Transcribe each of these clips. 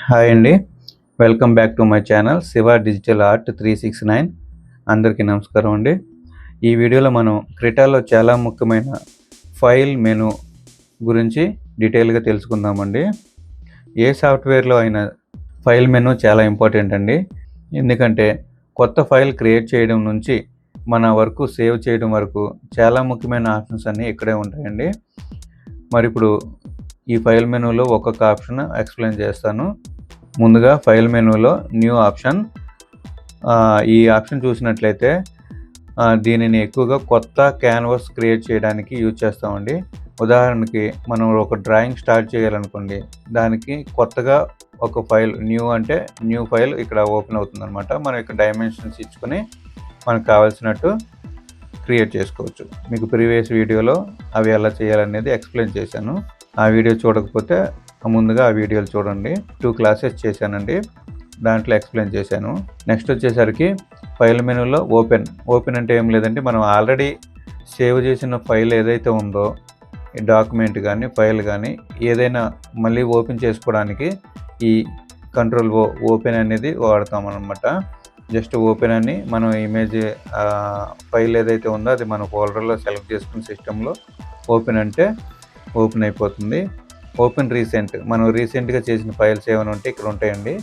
Hi అండి. Welcome back to my channel Shiva digital art 369. అందరికీ నమస్కారం అండి. ఈ వీడియోలో మనం క్రిటాలో చాలా ముఖ్యమైన ఫైల్ మెనూ గురించి డీటెయిల్గా తెలుసుకుందామండి. ఏ సాఫ్ట్వేర్లో అయినా ఫైల్ మెనూ చాలా ఇంపార్టెంట్ అండి. ఎందుకంటే కొత్త ఫైల్ క్రియేట్ చేయడం నుంచి మన వర్క్ సేవ్ చేయడం వరకు చాలా ముఖ్యమైన ఆప్షన్స్ అన్నీ ఇక్కడే ఉంటాయండి. మరి ఇప్పుడు ఈ ఫైల్ మెనూలో ఒక్కొక్క ఆప్షన్ ఎక్స్ప్లెయిన్ చేస్తాను. ముందుగా ఫైల్ మెనూలో న్యూ ఆప్షన్. ఈ ఆప్షన్ చూసినట్లయితే దీనిని ఎక్కువగా కొత్త క్యాన్వాస్ క్రియేట్ చేయడానికి యూజ్ చేస్తామండి. ఉదాహరణకి మనం ఒక డ్రాయింగ్ స్టార్ట్ చేయాలనుకోండి, దానికి కొత్తగా ఒక ఫైల్ న్యూ ఫైల్ ఇక్కడ ఓపెన్ అవుతుందన్నమాట. మనం ఇక్కడ డైమెన్షన్స్ ఇచ్చుకొని మనకు కావాల్సినట్టు క్రియేట్ చేసుకోవచ్చు. మీకు ప్రీవియస్ వీడియోలో అవి ఎలా చేయాలనేది ఎక్స్ప్లెయిన్ చేశాను. ఆ వీడియో చూడకపోతే ముందుగా ఆ వీడియోలు చూడండి. 2 క్లాసెస్ చేశానండి, దాంట్లో ఎక్స్ప్లెయిన్ చేశాను. నెక్స్ట్ వచ్చేసరికి ఫైల్ మెనూలో ఓపెన్ అంటే ఏం లేదంటే మనం ఆల్రెడీ సేవ్ చేసిన ఫైల్ ఏదైతే ఉందో, డాక్యుమెంట్ కానీ ఫైల్ కానీ ఏదైనా మళ్ళీ ఓపెన్ చేసుకోవడానికి ఈ కంట్రోల్ ఓపెన్ అనేది వాడతాం అన్నమాట. జస్ట్ ఓపెన్ అని మనం ఇమేజ్ ఫైల్ ఏదైతే ఉందో అది మన ఫోల్డర్లో సెలెక్ట్ చేసుకుని సిస్టంలో ఓపెన్ అంటే ఓపెన్ అయిపోతుంది. ఓపెన్ రీసెంట్, మనం రీసెంట్గా చేసిన ఫైల్స్ ఏమైనా ఉంటే ఇక్కడ ఉంటాయండి.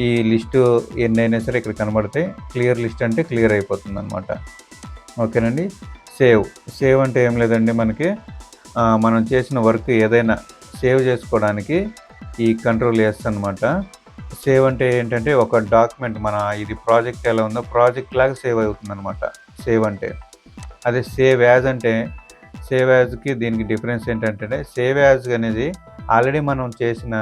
ఈ లిస్టు ఎన్నైనా సరే ఇక్కడ కనబడితే క్లియర్ లిస్ట్ అంటే క్లియర్ అయిపోతుంది అనమాట. ఓకేనండి. సేవ్ అంటే ఏం లేదండి, మనకి మనం చేసిన వర్క్ ఏదైనా సేవ్ చేసుకోవడానికి ఈ కంట్రోల్ ఎస్ అనమాట. సేవ్ అంటే ఏంటంటే ఒక డాక్యుమెంట్ ఇది ప్రాజెక్ట్ ఎలా ఉందో ప్రాజెక్ట్ లాగా సేవ్ అవుతుంది అనమాట సేవ్ అంటే. అదే సేవ్ యాజ్ అంటే సేవ్ యాజ్కి దీనికి డిఫరెన్స్ ఏంటంటే సేవ్ యాజ్ అనేది ఆల్రెడీ మనం చేసిన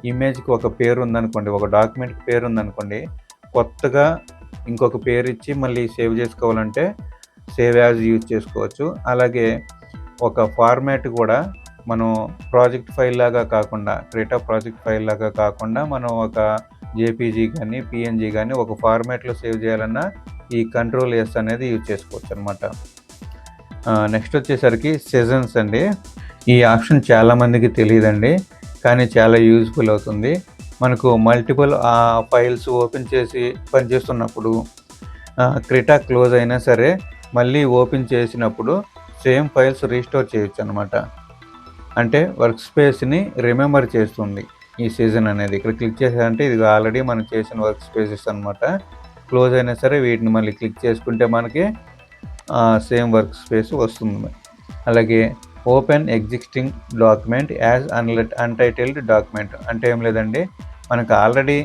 ఇమేజ్కి ఒక పేరు ఉందనుకోండి, ఒక డాక్యుమెంట్కి పేరు ఉందనుకోండి, కొత్తగా ఇంకొక పేరు ఇచ్చి మళ్ళీ సేవ్ చేసుకోవాలంటే సేవ్ యాజ్ యూజ్ చేసుకోవచ్చు. అలాగే ఒక ఫార్మాట్ కూడా మనం ప్రాజెక్ట్ ఫైల్ లాగా కాకుండా, క్రియేట్ ప్రాజెక్ట్ ఫైల్ లాగా కాకుండా మనం ఒక జేపీజీ కానీ పిఎన్జీ కానీ ఒక ఫార్మాట్లో సేవ్ చేయాలన్నా ఈ కంట్రోల్ ఎస్ అనేది యూజ్ చేసుకోవచ్చు అనమాట. నెక్స్ట్ వచ్చేసరికి సెజన్స్ అండి. ఈ ఆప్షన్ చాలామందికి తెలియదండి, కానీ చాలా యూజ్ఫుల్ అవుతుంది. మనకు మల్టిపుల్ ఫైల్స్ ఓపెన్ చేసి పనిచేస్తున్నప్పుడు క్రిటా క్లోజ్ అయినా సరే మళ్ళీ ఓపెన్ చేసినప్పుడు సేమ్ ఫైల్స్ రీస్టోర్ చేయొచ్చు అనమాట. అంటే వర్క్ స్పేస్ని రిమెంబర్ చేస్తుంది ఈ సీజన్ అనేది. ఇక్కడ క్లిక్ చేసారంటే ఇది ఆల్రెడీ మనం చేసిన వర్క్ స్పేసెస్ అనమాట. క్లోజ్ అయినా సరే వీటిని మళ్ళీ క్లిక్ చేసుకుంటే మనకి సేమ్ వర్క్ స్పేస్ వస్తుంది. అలాగే open existing document as untitled document అంటే ఏం లేదండి, మనకు ఆల్రెడీ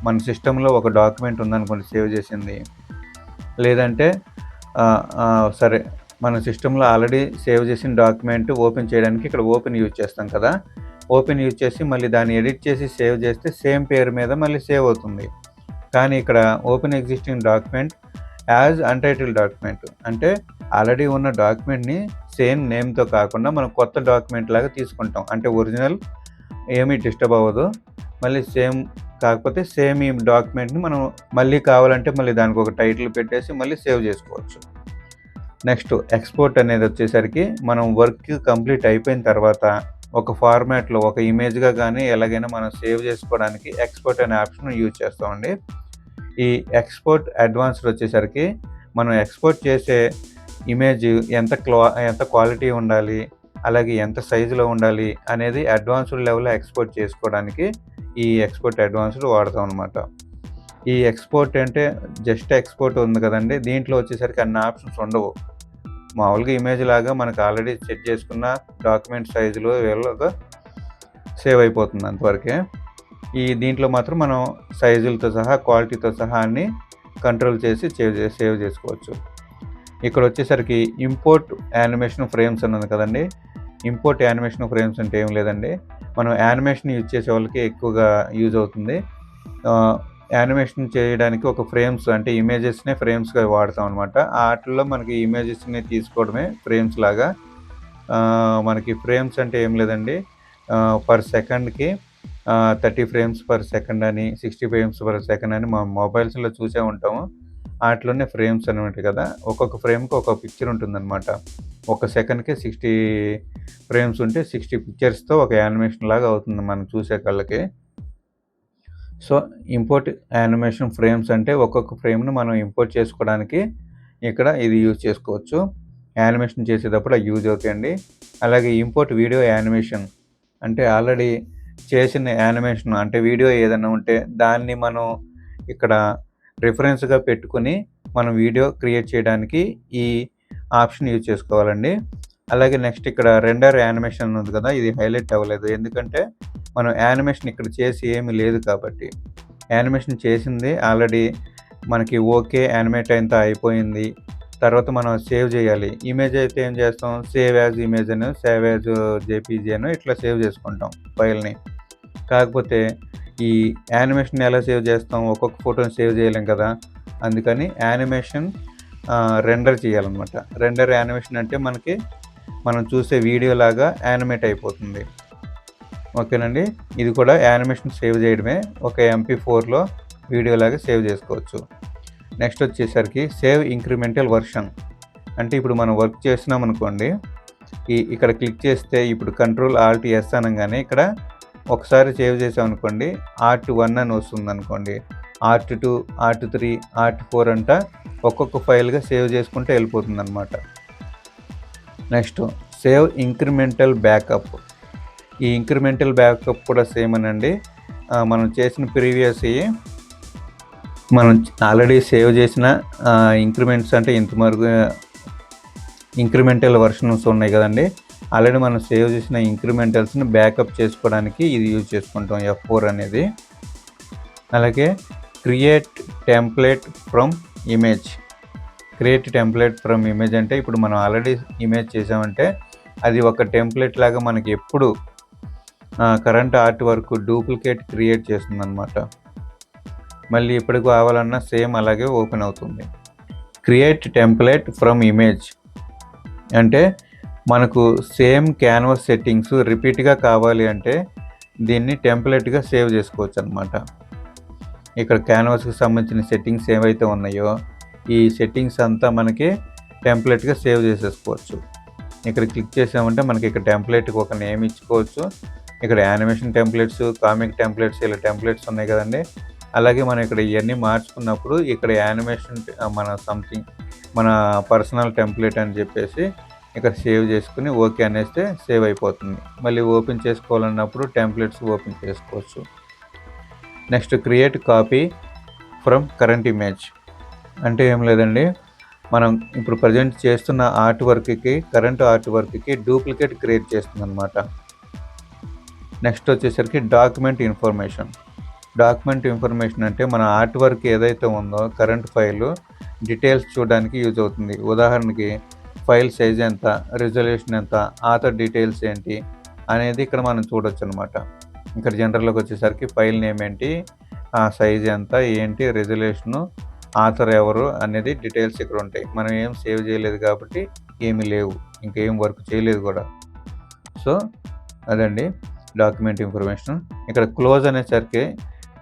మన సిస్టంలో ఒక డాక్యుమెంట్ ఉందనుకోండి సేవ్ చేసింది, లేదంటే సరే మన సిస్టంలో ఆల్రెడీ సేవ్ చేసిన డాక్యుమెంట్ ఓపెన్ చేయడానికి ఇక్కడ ఓపెన్ యూజ్ చేస్తాం కదా, ఓపెన్ యూజ్ చేసి మళ్ళీ దాన్ని ఎడిట్ చేసి సేవ్ చేస్తే సేమ్ పేరు మీద మళ్ళీ సేవ్ అవుతుంది. కానీ ఇక్కడ open existing document as untitled document అంటే ఆల్రెడీ ఉన్న డాక్యుమెంట్ని సేమ్ నేమ్తో కాకుండా మనం కొత్త డాక్యుమెంట్ లాగా తీసుకుంటాం. అంటే ఒరిజినల్ ఏమీ డిస్టర్బ్ అవ్వదు, మళ్ళీ సేమ్ కాకపోతే సేమ్ ఈ డాక్యుమెంట్ని మనం మళ్ళీ కావాలంటే మళ్ళీ దానికి ఒక టైటిల్ పెట్టేసి మళ్ళీ సేవ్ చేసుకోవచ్చు. నెక్స్ట్ ఎక్స్పోర్ట్ అనేది వచ్చేసరికి మనం వర్క్ కంప్లీట్ అయిపోయిన తర్వాత ఒక ఫార్మాట్లో ఒక ఇమేజ్గా కానీ ఎలాగైనా మనం సేవ్ చేసుకోవడానికి ఎక్స్పోర్ట్ అనే ఆప్షన్ యూజ్ చేస్తామండి. ఈ ఎక్స్పోర్ట్ అడ్వాన్స్డ్ వచ్చేసరికి మనం ఎక్స్పోర్ట్ చేసే ఇమేజ్ ఎంత క్వాలిటీ ఉండాలి, అలాగే ఎంత సైజులో ఉండాలి అనేది అడ్వాన్స్డ్ లెవెల్లో ఎక్స్పోర్ట్ చేసుకోవడానికి ఈ ఎక్స్పోర్ట్ అడ్వాన్స్డ్ వాడతాం అనమాట. ఈ ఎక్స్పోర్ట్ అంటే జస్ట్ ఎక్స్పోర్ట్ ఉంది కదండి, దీంట్లో వచ్చేసరికి అన్ని ఆప్షన్స్ ఉండవు. మామూలుగా ఇమేజ్ లాగా మనకు ఆల్రెడీ సెట్ చేసుకున్న డాక్యుమెంట్ సైజులో వీళ్ళగా సేవ్ అయిపోతుంది అంతవరకే. దీంట్లో మాత్రం మనం సైజులతో సహా క్వాలిటీతో సహా అన్ని కంట్రోల్ చేసి సేవ్ చేసుకోవచ్చు. ఇక్కడ వచ్చేసరికి ఇంపోర్ట్ యానిమేషన్ ఫ్రేమ్స్ అని ఉంది కదండి. ఇంపోర్ట్ యానిమేషన్ ఫ్రేమ్స్ అంటే ఏం లేదండి, మనం యానిమేషన్ యూజ్ చేసే వాళ్ళకి ఎక్కువగా యూజ్ అవుతుంది. యానిమేషన్ చేయడానికి ఒక ఫ్రేమ్స్ అంటే ఇమేజెస్నే ఫ్రేమ్స్గా వాడతాం అనమాట. వాటిల్లో మనకి ఇమేజెస్ని తీసుకోవడమే ఫ్రేమ్స్ లాగా. మనకి ఫ్రేమ్స్ అంటే ఏం లేదండి, పర్ సెకండ్కి 30 ఫ్రేమ్స్ పర్ సెకండ్ అని 60 ఫ్రేమ్స్ పర్ సెకండ్ అని మా మొబైల్స్లో చూసే ఉంటాము. వాటిలోనే ఫ్రేమ్స్ అనమాట కదా, ఒక్కొక్క ఫ్రేమ్కి ఒక పిక్చర్ ఉంటుందన్నమాట. ఒక సెకండ్కి 60 ఫ్రేమ్స్ ఉంటే 60 పిక్చర్స్తో ఒక యానిమేషన్ లాగా అవుతుంది మనం చూసే కళ్ళకి. సో, ఇంపోర్ట్ యానిమేషన్ ఫ్రేమ్స్ అంటే ఒక్కొక్క ఫ్రేమ్‌ని మనం ఇంపోర్ట్ చేసుకోవడానికి ఇక్కడ ఇది యూజ్ చేసుకోవచ్చు. యానిమేషన్ చేసేటప్పుడు అవి యూజ్ అవుతాయండి. అలాగే ఇంపోర్ట్ వీడియో యానిమేషన్ అంటే ఆల్రెడీ చేసిన యానిమేషన్ అంటే వీడియో ఏదైనా ఉంటే దాన్ని మనం ఇక్కడ రిఫరెన్స్‌గా పెట్టుకొని మనం వీడియో క్రియేట్ చేయడానికి ఈ ఆప్షన్ యూజ్ చేసుకోవాలండి. అలాగే నెక్స్ట్ ఇక్కడ రెండర్ యానిమేషన్ ఉంది కదా! ఇది హైలైట్ అవ్వలేదు. ఎందుకంటే మనం యానిమేషన్ ఇక్కడ చేసి ఏమీ లేదు కాబట్టి. యానిమేషన్ చేసింది ఆల్రెడీ మనకి ఓకే యానిమేట్ అంతా అయిపోయింది. తర్వాత మనం సేవ్ చేయాలి. ఇమేజ్ అయితే ఏం చేస్తాం సేవ్ యాజ్ ఇమేజ్ అని, సేవ్ యాజ్ జేపీజీ అని ఇట్లా సేవ్ చేసుకుంటాం ఫైల్‌ని. కాకపోతే ఈ యానిమేషన్ ఎలా సేవ్ చేస్తాం? ఒక్కొక్క ఫోటోని సేవ్ చేయలేం కదా! అందుకని యానిమేషన్ రెండర్ చేయాలన్నమాట. రెండర్ యానిమేషన్ అంటే మనకి మనం చూసే వీడియోలాగా యానిమేట్ అయిపోతుంది. ఓకేనండి. ఇది కూడా యానిమేషన్ సేవ్ చేయడమే. ఒక MP4లో వీడియోలాగా సేవ్ చేసుకోవచ్చు. నెక్స్ట్ వచ్చేసరికి సేవ్ ఇంక్రిమెంటల్ వర్షన్. అంటే ఇప్పుడు మనం వర్క్ చేస్తున్నామనుకోండి, ఇక్కడ క్లిక్ చేస్తే ఇప్పుడు కంట్రోల్ ఆల్ట్ ఎస్ అనంగానే ఇక్కడ ఒకసారి సేవ్ చేసామనుకోండి ఆర్ట్1 అని వస్తుందనుకోండి. ఆర్ట్2, ఆర్ట్3, ఆర్ట్4 అంట ఒక్కొక్క ఫైల్‌గా సేవ్ చేసుకుంటూ వెళ్ళిపోతుందనమాట. Next save incremental backup. ఈ ఇంక్రిమెంటల్ బ్యాకప్ కూడా సేమ్ అనండి. మనం చేసిన ప్రీవియస్‌వి మనం ఆల్రెడీ సేవ్ చేసిన ఇంక్రిమెంట్స్ అంటే ఇంతవరకు ఇంక్రిమెంటల్ వర్షన్స్ ఉన్నాయి కదండీ! ఆల్రెడీ మనం సేవ్ చేసిన ఇంక్రిమెంటల్స్‌ని బ్యాకప్ చేసుకోవడానికి ఇది యూజ్ చేసుకుంటాం F4 అనేది. అలాగే create template from image. Create template from image అంటే ఇప్పుడు మనం ఆల్రెడీ ఇమేజ్ చేసామంటే అది ఒక టెంప్లేట్ లాగా మనకి ఎప్పుడు current art work duplicate create చేస్తుందన్నమాట. మళ్ళీ ఎప్పటికి కావాలన్నా సేమ్ అలాగే ఓపెన్ అవుతుంది. క్రియేట్ టెంప్లేట్ ఫ్రమ్ ఇమేజ్ అంటే మనకు సేమ్ క్యాన్వాస్ సెట్టింగ్స్ రిపీట్గా కావాలి అంటే దీన్ని టెంప్లేట్గా సేవ్ చేసుకోవచ్చు అనమాట. ఇక్కడ క్యాన్వాస్కి సంబంధించిన సెట్టింగ్స్ ఏవైతే ఉన్నాయో ఈ సెట్టింగ్స్ అంతా మనకి టెంప్లేట్గా సేవ్ చేసేసుకోవచ్చు. ఇక్కడ క్లిక్ చేసామంటే మనకి ఇక్కడ టెంప్లేట్కి ఒక నేమ్ ఇచ్చుకోవచ్చు. ఇక్కడ యానిమేషన్ టెంప్లెట్స్, కామిక్ టెంప్లెట్స్ ఇలా టెంప్లెట్స్ ఉన్నాయి కదండి. అలాగే మనం ఇక్కడ ఇవన్నీ మార్చుకున్నప్పుడు ఇక్కడ యానిమేషన్ మన పర్సనల్ టెంప్లెట్ అని చెప్పేసి ఇక్కడ సేవ్ చేసుకుని ఓకే అనేస్తే సేవ్ అయిపోతుంది. మళ్ళీ ఓపెన్ చేసుకోవాలన్నప్పుడు టెంప్లెట్స్ ఓపెన్ చేసుకోవచ్చు. Next create copy from current image అంటే ఏం లేదండి, మనం ఇప్పుడు ప్రజెంట్ చేస్తున్న ఆర్ట్ వర్క్కి కరెంట్ ఆర్ట్ వర్క్కి డూప్లికేట్ క్రియేట్ చేస్తుంది అనమాట. నెక్స్ట్ వచ్చేసరికి డాక్యుమెంట్ ఇన్ఫర్మేషన్. డాక్యుమెంట్ ఇన్ఫర్మేషన్ అంటే మన ఆర్ట్ వర్క్ ఏదైతే ఉందో కరెంట్ ఫైలు డీటెయిల్స్ చూడడానికి యూజ్ అవుతుంది. ఉదాహరణకి ఫైల్ సైజ్ ఎంత, రిజల్యూషన్ ఎంత, ఆథర్ డీటెయిల్స్ ఏంటి అనేది ఇక్కడ మనం చూడొచ్చు అనమాట. ఇక్కడ జనరల్లోకి వచ్చేసరికి ఫైల్ నేమ్ ఏంటి, సైజ్ ఎంత, ఏంటి, రిజల్యూషను, ఆథర్ ఎవరు అనేది డీటెయిల్స్ ఇక్కడ ఉంటాయి. మనం ఏం సేవ్ చేయలేదు కాబట్టి ఏమీ లేవు, ఇంకేం వర్క్ చేయలేదు కూడా. సో అదండి డాక్యుమెంట్ ఇన్ఫర్మేషన్. ఇక్కడ క్లోజ్ అనేసరికి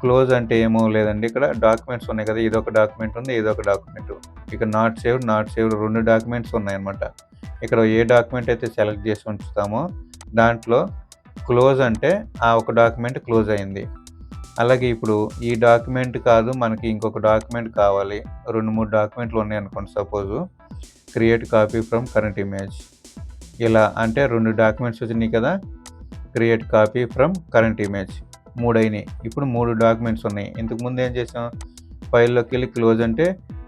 క్లోజ్ అంటే ఏమో లేదండి, ఇక్కడ డాక్యుమెంట్స్ ఉన్నాయి కదా, ఇదొక డాక్యుమెంట్ ఉంది, ఇదొక డాక్యుమెంట్. ఇక్కడ నాట్ సేవ్డ్ 2 డాక్యుమెంట్స్ ఉన్నాయన్నమాట. ఇక్కడ ఏ డాక్యుమెంట్ అయితే సెలెక్ట్ చేసి ఉంచుతామో దాంట్లో క్లోజ్ అంటే ఆ ఒక డాక్యుమెంట్ క్లోజ్ అయింది. అలాగే ఇప్పుడు ఈ డాక్యుమెంట్ కాదు, మనకి ఇంకొక డాక్యుమెంట్ కావాలి, 2-3 డాక్యుమెంట్లు ఉన్నాయి అనుకోండి. Suppose create copy from current image ఇలా అంటే 2 డాక్యుమెంట్స్ వచ్చినాయి కదా, create copy from current image 3 అయినాయి. ఇప్పుడు 3 డాక్యుమెంట్స్ ఉన్నాయి. ఇంతకుముందు ఏం చేసాం, ఫైల్లోకి వెళ్ళి క్లోజ్ అంటే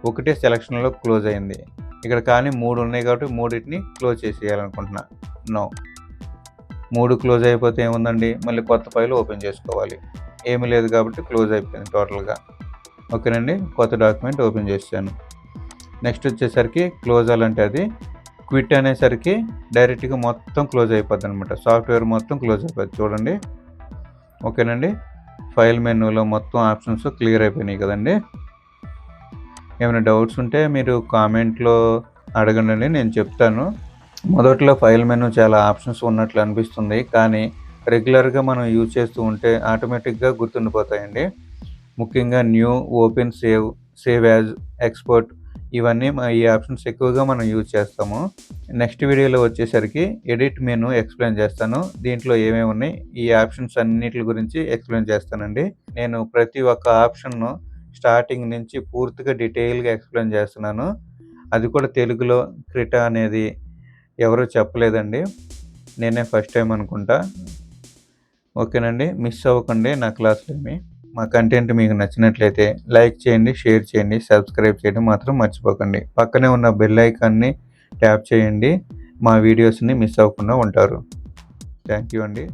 ఒకటే సెలక్షన్లో క్లోజ్ అయింది. ఇక్కడ కానీ 3 ఉన్నాయి కాబట్టి 3టిని క్లోజ్ చేసేయాలనుకుంటున్నా. నో, 3 క్లోజ్ అయిపోతే ఏముందండి, మళ్ళీ కొత్త ఫైల్ ఓపెన్ చేసుకోవాలి. ఏమీ లేదు కాబట్టి క్లోజ్ అయిపోయింది టోటల్గా. ఓకేనండి, కొత్త డాక్యుమెంట్ ఓపెన్ చేశాను. నెక్స్ట్ వచ్చేసరికి క్లోజ్ అవ్వాలంటే అది క్విట్ అనేసరికి డైరెక్ట్గా మొత్తం క్లోజ్ అయిపోద్ది అనమాట. సాఫ్ట్వేర్ మొత్తం క్లోజ్ అయిపోద్ది చూడండి. ఓకేనండి, ఫైల్ మెనూలో మొత్తం ఆప్షన్స్ క్లియర్ అయిపోయినాయి కదండి. ఏమైనా డౌట్స్ ఉంటే మీరు కామెంట్లో అడగండి, నేను చెప్తాను. మొదట్లో ఫైల్ మెనూ చాలా ఆప్షన్స్ ఉన్నట్లు అనిపిస్తుంది, కానీ రెగ్యులర్గా మనం యూజ్ చేస్తూ ఉంటే ఆటోమేటిక్గా గుర్తుండిపోతాయండి. ముఖ్యంగా new, open, save, save as, export ఇవన్నీ ఈ ఆప్షన్స్ ఎక్కువగా మనం యూజ్ చేస్తాము. నెక్స్ట్ వీడియోలో వచ్చేసరికి ఎడిట్ మెనూ ఎక్స్ప్లెయిన్ చేస్తాను. దీంట్లో ఏమేమి ఉన్నాయి ఈ ఆప్షన్స్ అన్నిటి గురించి ఎక్స్ప్లెయిన్ చేస్తానండి. నేను ప్రతి ఒక్క ఆప్షన్ను స్టార్టింగ్ నుంచి పూర్తిగా డీటెయిల్గా ఎక్స్ప్లెయిన్ చేస్తున్నాను. అది కూడా తెలుగులో క్రిటా అనేది ఎవరు చెప్పలేదండి, నేనే ఫస్ట్ టైం అనుకుంటా. ఓకేనండి, మిస్ అవ్వకండి నా క్లాసులేమి. మా కంటెంట్ మీకు నచ్చినట్లయితే లైక్ చేయండి, షేర్ చేయండి, సబ్స్క్రైబ్ చేయడం మాత్రం మర్చిపోకండి. పక్కనే ఉన్న బెల్ ఐకాన్ని ట్యాప్ చేయండి, మా వీడియోస్ని మిస్ అవ్వకుండా ఉంటారు. థ్యాంక్ యూ అండి.